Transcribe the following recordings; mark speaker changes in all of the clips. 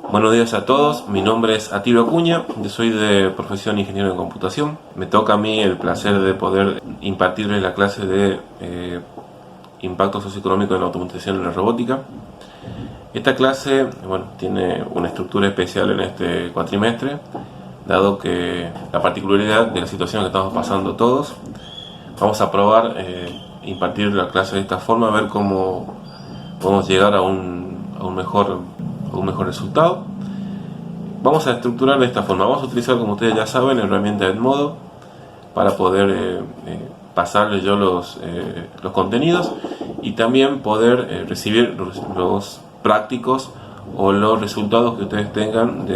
Speaker 1: Buenos días a todos, mi nombre es Atilio Acuña, yo soy de profesión ingeniero en computación. Me toca a mí el placer de poder impartirles la clase de impacto socioeconómico en la automatización en la robótica. Esta clase, tiene una estructura especial en este cuatrimestre, dado que la particularidad de la situación que estamos pasando todos. Vamos a probar impartir la clase de esta forma, a ver cómo podemos llegar a un mejor resultado. Vamos a estructurar de esta forma. Vamos a utilizar, como ustedes ya saben, la herramienta Edmodo para poder pasarles yo los contenidos y también poder recibir los prácticos o los resultados que ustedes tengan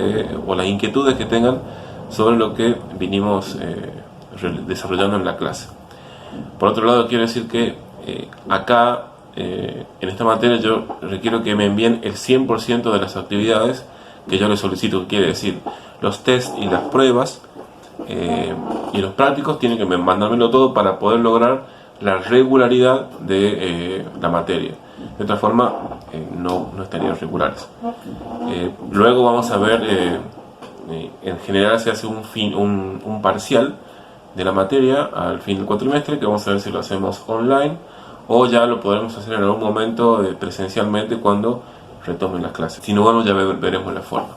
Speaker 1: o las inquietudes que tengan sobre lo que vinimos desarrollando en la clase. Por otro lado, quiero decir que acá en esta materia yo requiero que me envíen el 100% de las actividades que yo les solicito, que quiere decir los tests y las pruebas y los prácticos tienen que mandármelo todo para poder lograr la regularidad de la materia. De otra forma no estarían regulares. Luego vamos a ver, en general se hace un parcial de la materia al fin del cuatrimestre, que vamos a ver si lo hacemos online o ya lo podremos hacer en algún momento presencialmente cuando retomen las clases. Si no, ya veremos la forma.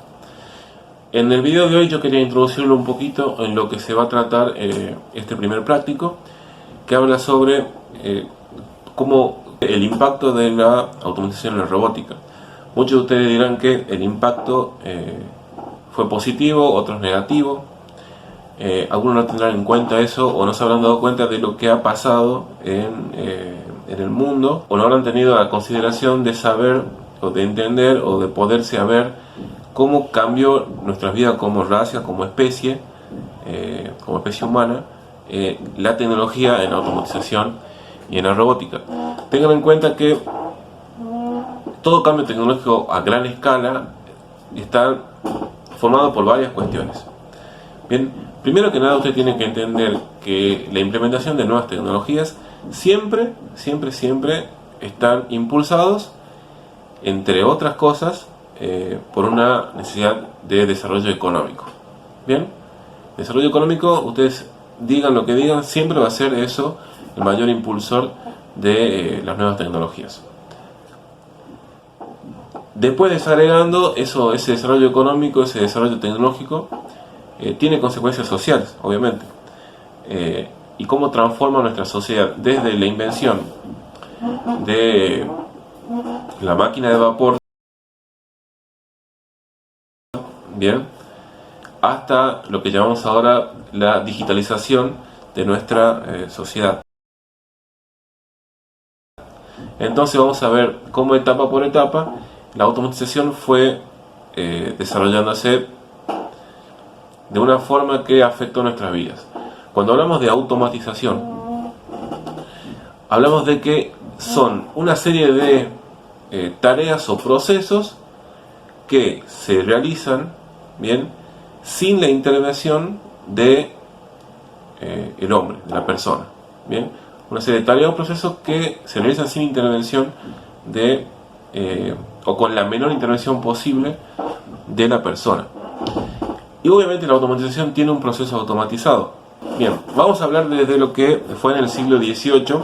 Speaker 1: En el video de hoy yo quería introducirlo un poquito en lo que se va a tratar este primer práctico, que habla sobre cómo el impacto de la automatización en la robótica. Muchos de ustedes dirán que el impacto fue positivo, otros negativo. Algunos no tendrán en cuenta eso o no se habrán dado cuenta de lo que ha pasado en el mundo, o no habrán tenido la consideración de saber o de entender o de poderse ver cómo cambió nuestras vidas como raza, como especie humana, la tecnología en la automatización y en la robótica. Tengan en cuenta que todo cambio tecnológico a gran escala está formado por varias cuestiones. Bien, primero que nada usted tiene que entender que la implementación de nuevas tecnologías siempre están impulsados, entre otras cosas, por una necesidad de desarrollo económico. Bien, desarrollo económico, ustedes digan lo que digan, siempre va a ser eso el mayor impulsor de las nuevas tecnologías. Después desagregando ese desarrollo económico, ese desarrollo tecnológico, tiene consecuencias sociales, obviamente, y cómo transforma nuestra sociedad desde la invención de la máquina de vapor, bien, hasta lo que llamamos ahora la digitalización de nuestra sociedad. Entonces vamos a ver cómo etapa por etapa la automatización fue desarrollándose de una forma que afectó nuestras vidas. Cuando hablamos de automatización, hablamos de que son una serie de tareas o procesos que se realizan, bien, sin la intervención de el hombre, de la persona, bien, una serie de tareas o procesos que se realizan sin intervención de o con la menor intervención posible de la persona. Y obviamente la automatización tiene un proceso automatizado. Bien, vamos a hablar desde lo que fue en el siglo XVIII,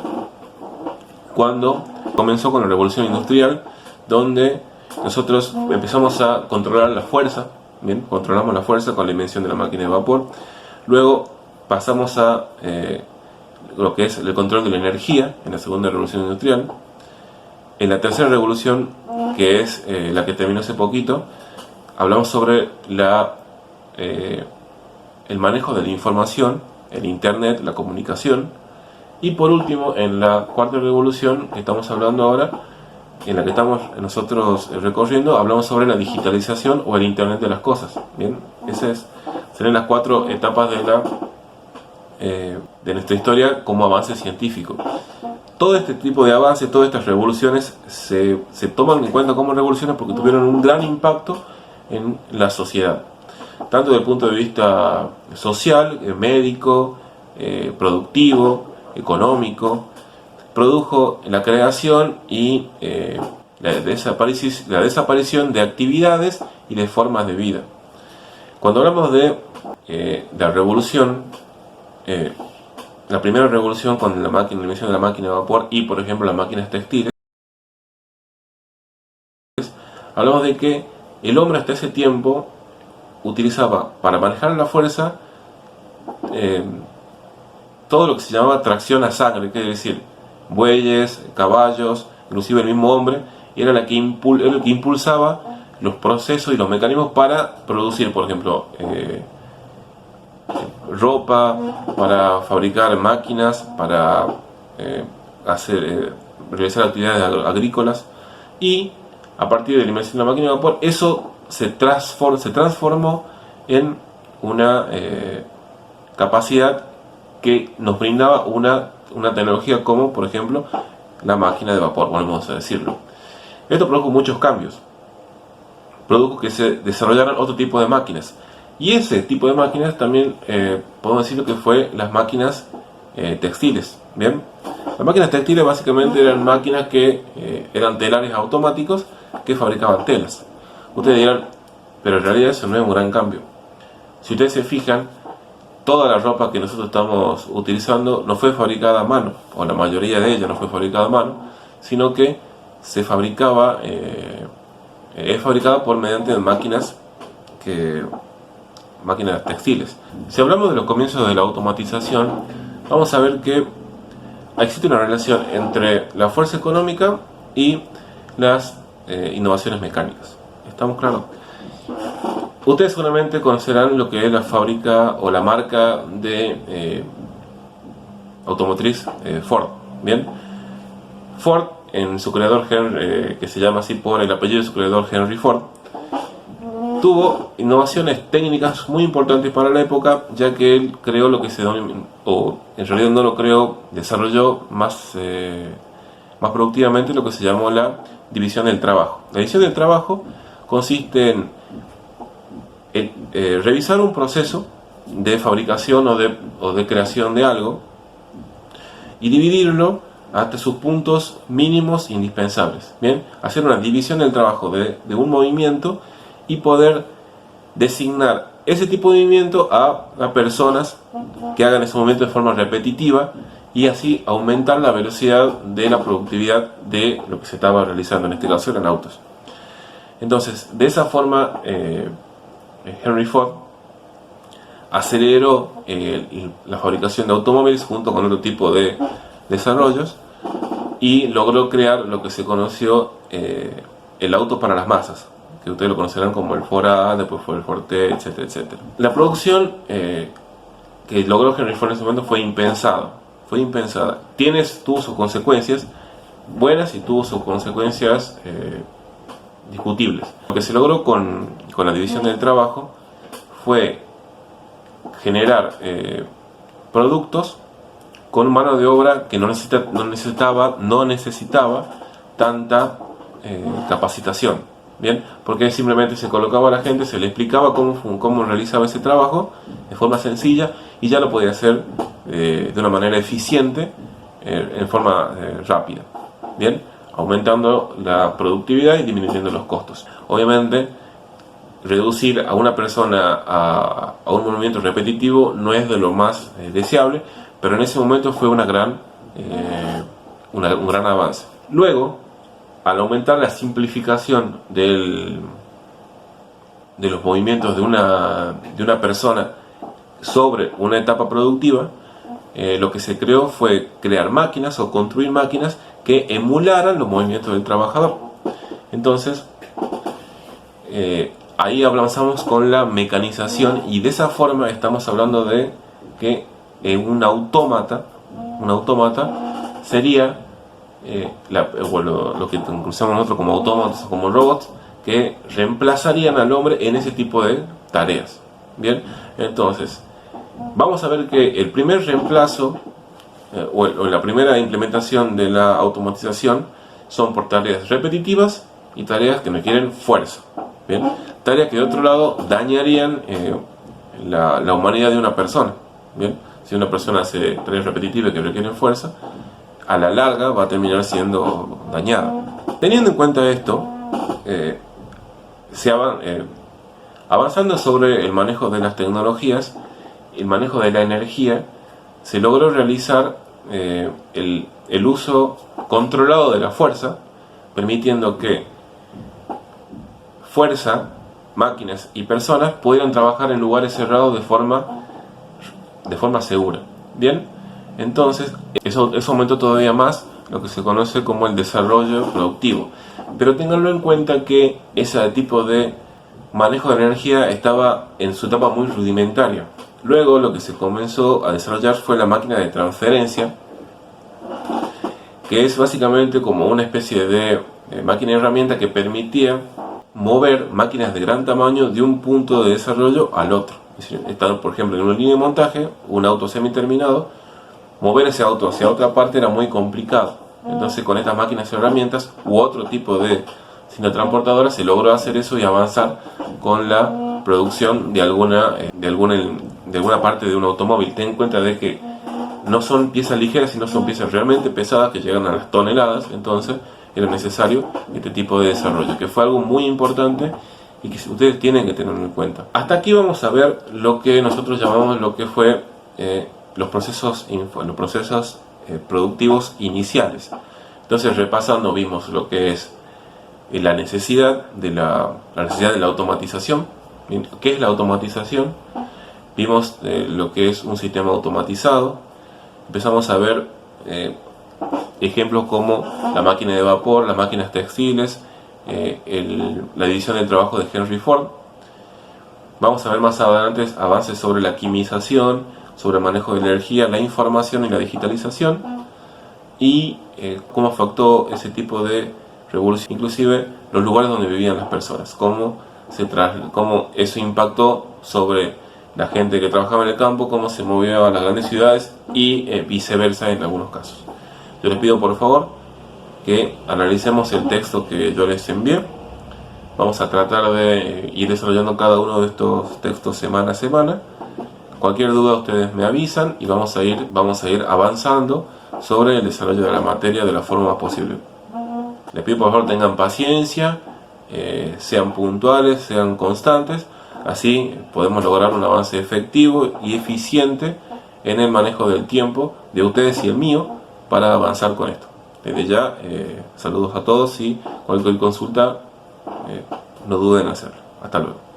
Speaker 1: cuando comenzó con la revolución industrial, donde nosotros empezamos a controlar la fuerza. Bien, controlamos la fuerza con la invención de la máquina de vapor. Luego pasamos a lo que es el control de la energía en la segunda revolución industrial. En la tercera revolución, que es la que terminó hace poquito, hablamos sobre el manejo de la información, el internet, la comunicación. Y por último, en la cuarta revolución que estamos hablando ahora, en la que estamos nosotros recorriendo, hablamos sobre la digitalización o el internet de las cosas. Bien, esas serán las cuatro etapas de nuestra historia como avance científico. Todo este tipo de avances, todas estas revoluciones se toman en cuenta como revoluciones porque tuvieron un gran impacto en la sociedad, tanto desde el punto de vista social, médico, productivo, económico. Produjo la creación y la desaparición de actividades y de formas de vida. Cuando hablamos de la revolución, la primera revolución con la invención de la máquina de vapor y, por ejemplo, las máquinas textiles, hablamos de que el hombre hasta ese tiempo utilizaba para manejar la fuerza todo lo que se llamaba tracción a sangre, quiere decir bueyes, caballos, inclusive el mismo hombre, era el que impulsaba los procesos y los mecanismos para producir, por ejemplo, ropa, para fabricar máquinas, para realizar actividades agrícolas. Y a partir de la invención de la máquina de vapor, eso se transformó en una capacidad que nos brindaba una tecnología como, por ejemplo, la máquina de vapor, volvemos a decirlo. Esto produjo muchos cambios, produjo que se desarrollaran otro tipo de máquinas, y ese tipo de máquinas también podemos decirlo que fue las máquinas textiles. Bien, las máquinas textiles básicamente eran máquinas que eran telares automáticos que fabricaban telas. Ustedes dirán, pero en realidad eso no es un gran cambio. Si ustedes se fijan, toda la ropa que nosotros estamos utilizando no fue fabricada a mano, o la mayoría de ella no fue fabricada a mano, sino que se fabricaba, es fabricada mediante máquinas textiles. Si hablamos de los comienzos de la automatización, vamos a ver que existe una relación entre la fuerza económica y las innovaciones mecánicas. ¿Estamos claros? Ustedes seguramente conocerán lo que es la fábrica o la marca de automotriz Ford. Bien, Ford, en su creador que se llama así por el apellido de su creador, Henry Ford, tuvo innovaciones técnicas muy importantes para la época, ya que él creó lo que se denomina, o en realidad no lo creó, desarrolló más productivamente lo que se llamó la división del trabajo. La división del trabajo consiste en revisar un proceso de fabricación o de creación de algo y dividirlo hasta sus puntos mínimos indispensables. Bien, hacer una división del trabajo de un movimiento y poder designar ese tipo de movimiento a personas que hagan ese movimiento de forma repetitiva y así aumentar la velocidad de la productividad de lo que se estaba realizando, en este caso eran autos. Entonces, de esa forma, Henry Ford aceleró la fabricación de automóviles junto con otro tipo de desarrollos y logró crear lo que se conoció el auto para las masas, que ustedes lo conocerán como el Ford A, después fue el Ford T, etcétera, etcétera. La producción que logró Henry Ford en ese momento fue impensada. Tuvo sus consecuencias buenas y tuvo sus consecuencias discutibles. Lo que se logró con la división del trabajo fue generar productos con mano de obra que no necesitaba tanta capacitación. Bien, porque simplemente se colocaba a la gente, se le explicaba cómo realizaba ese trabajo de forma sencilla y ya lo podía hacer de una manera eficiente, en forma rápida. Bien, aumentando la productividad y disminuyendo los costos. Obviamente, reducir a una persona a un movimiento repetitivo no es de lo más deseable, pero en ese momento fue un gran avance. Luego, al aumentar la simplificación de los movimientos de una persona sobre una etapa productiva, lo que se creó fue crear máquinas o construir máquinas que emularan los movimientos del trabajador. Entonces, ahí avanzamos con la mecanización y de esa forma estamos hablando de que un autómata sería lo que conocemos nosotros como autómatas o como robots, que reemplazarían al hombre en ese tipo de tareas. Bien, entonces vamos a ver que el primer reemplazo o la primera implementación de la automatización son por tareas repetitivas y tareas que requieren fuerza. Bien, tareas que de otro lado dañarían la humanidad de una persona. Bien, si una persona hace tareas repetitivas que requieren fuerza, a la larga va a terminar siendo dañada. Teniendo en cuenta esto, avanzando sobre el manejo de las tecnologías, el manejo de la energía, se logró realizar el uso controlado de la fuerza, permitiendo que fuerza, máquinas y personas pudieran trabajar en lugares cerrados de forma segura. Bien, entonces eso aumentó todavía más lo que se conoce como el desarrollo productivo. Pero tenganlo en cuenta que ese tipo de manejo de energía estaba en su etapa muy rudimentaria. Luego lo que se comenzó a desarrollar fue la máquina de transferencia, que es básicamente como una especie de máquina herramienta que permitía mover máquinas de gran tamaño de un punto de desarrollo al otro. Es decir, estando por ejemplo en una línea de montaje, un auto semi-terminado, mover ese auto hacia otra parte era muy complicado. Entonces con estas máquinas y herramientas u otro tipo de cinta transportadora se logró hacer eso y avanzar con la producción de alguna parte de un automóvil. Ten en cuenta de que no son piezas ligeras, sino son piezas realmente pesadas que llegan a las toneladas. Entonces era necesario este tipo de desarrollo, que fue algo muy importante y que ustedes tienen que tenerlo en cuenta. Hasta aquí vamos a ver lo que nosotros llamamos lo que fue los procesos productivos iniciales. Entonces, repasando, vimos lo que es la necesidad de la automatización. ¿Qué es la automatización? Vimos lo que es un sistema automatizado. Empezamos a ver ejemplos como la máquina de vapor, las máquinas textiles, la división del trabajo de Henry Ford. Vamos a ver más adelante avances sobre la quimización, sobre el manejo de energía, la información y la digitalización, y cómo afectó ese tipo de revolución, inclusive los lugares donde vivían las personas, cómo eso impactó sobre la gente que trabajaba en el campo, cómo se movió a las grandes ciudades y viceversa en algunos casos. Yo les pido por favor que analicemos el texto que yo les envié. Vamos a tratar de ir desarrollando cada uno de estos textos semana a semana. Cualquier duda ustedes me avisan y vamos a ir avanzando sobre el desarrollo de la materia de la forma más posible. Les pido por favor tengan paciencia, sean puntuales, sean constantes, así podemos lograr un avance efectivo y eficiente en el manejo del tiempo de ustedes y el mío para avanzar con esto. Desde ya, saludos a todos y cualquier consulta no duden en hacerlo. Hasta luego.